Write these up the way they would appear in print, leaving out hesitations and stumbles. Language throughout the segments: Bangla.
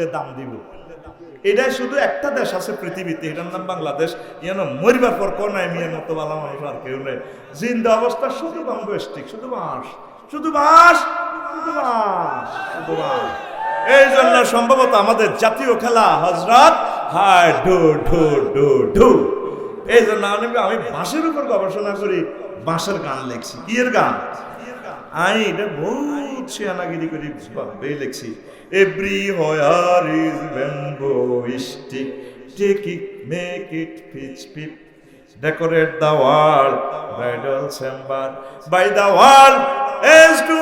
মরলে দাম দিব। এটাই শুধু একটা দেশ আছে পৃথিবীতে, এটার নাম বাংলাদেশ। মরিবার পর কোন মেয়ের মতো ভালো মানুষ আর কেউ নেই। জিন্দা অবস্থা শুধু বাম্বু স্টিক, শুধু বাঁশ, শুধু বাঁশ, শুধু বাঁশ, শুধু বাঁশ। এই জন্য সম্ভবত আমাদের জাতীয় খেলা হযরত হায় ডু ডু ডু ডু। এই জন্য আমি বাঁশের উপর গবেষণা করি, বাঁশের গান লিখছি। কি এর গান? আমি এটা বহুত শিয়ানাগিরি করি লিখছি। Everywhere is bamboo stick, take it, make it pitch pip, decorate the wall, bridal chamber, by the wall, as to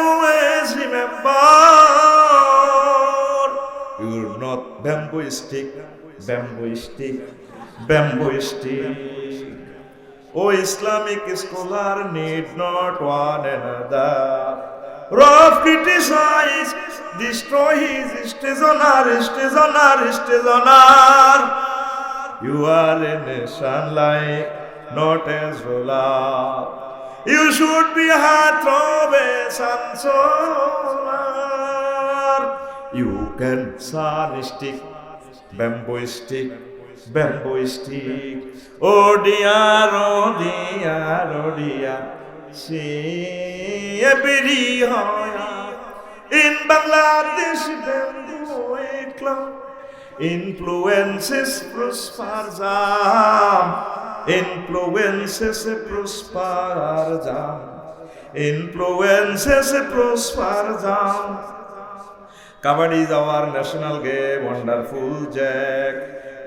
as remember, you're not bamboo stick, bamboo stick, bamboo stick. Oh, Islamic scholar need not one another. Rough criticize, destroy his stationer. You are a nation like not as ruler. You should be heart of a sansonar. You can sun stick, bamboo stick, bamboo stick. Oh dear, oh dear, oh dear. See everywhere in Bangladesh, bamboo club influences prosper jam, influences prosper jam, influences prosper jam. Kabaddi is our national game, wonderful Jack.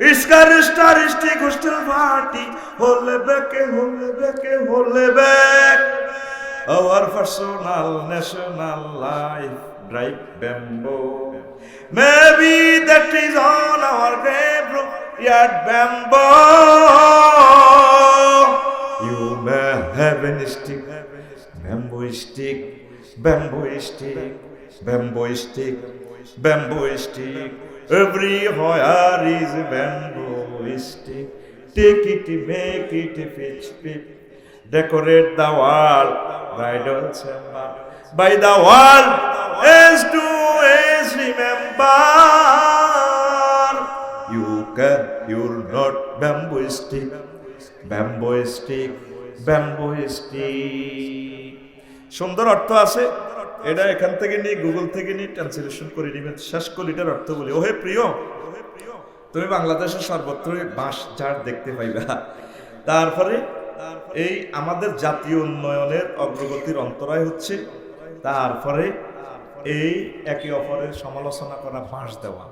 It's characteristic hostel party, hold back. Our personal national life, drive bamboo. Maybe that is on our grave, yet bamboo. You may have a stick, bamboo stick, bamboo stick, bamboo stick, bamboo stick. Everywhere is bamboo stick. Take it, make it pitch pip. Decorate the wall, bridal chamber. By the wall, as to as remember. You're not bamboo stick, bamboo stick, bamboo stick. সুন্দর অর্থ আছে। এটা এখান থেকে নিয়ে গুগল থেকে নিয়ে ট্রান্সলেশন করে নেবেন। শেষ কলিটার অর্থ বলি, ওহে প্রিয়, তুমি বাংলাদেশের সর্বত্রই বাঁশ ঝাড় দেখতে পাইবা। তারপরে এই আমাদের জাতীয় উন্নয়নের অগ্রগতির অন্তরায় হচ্ছে, তারপরে এই একে অপরের সমালোচনা করা, বাঁশ দেওয়া।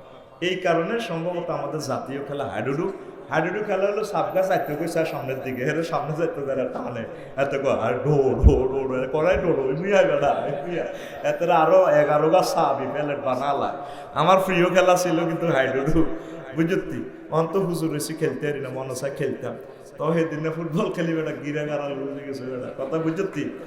এই কারণে সম্ভবত আমাদের জাতীয় খেলা হাডুডু। হাডুডু খেলা হলো সাবগাছ আটকে গেছে সামনের দিকে, হেরে সামনে যাইতে যারা টানে এত আর ঢো ঢো ঢো করাই ঢোড়ো মিয়া বেড়া মিয়া এতরা আরো 11 গা সাবি প্যালেট বানালা। আমার প্রিয় খেলা ছিল কিন্তু হাডুডু, বুঝতি? অন্ত হুজুর এসে খেলতে পারি না, মনে চায় খেলতাম। তো সেদিনে ফুটবল খেলি বেটা গিরা গাড়াল বুঝে গেছে বেটা, কথা বুঝতি?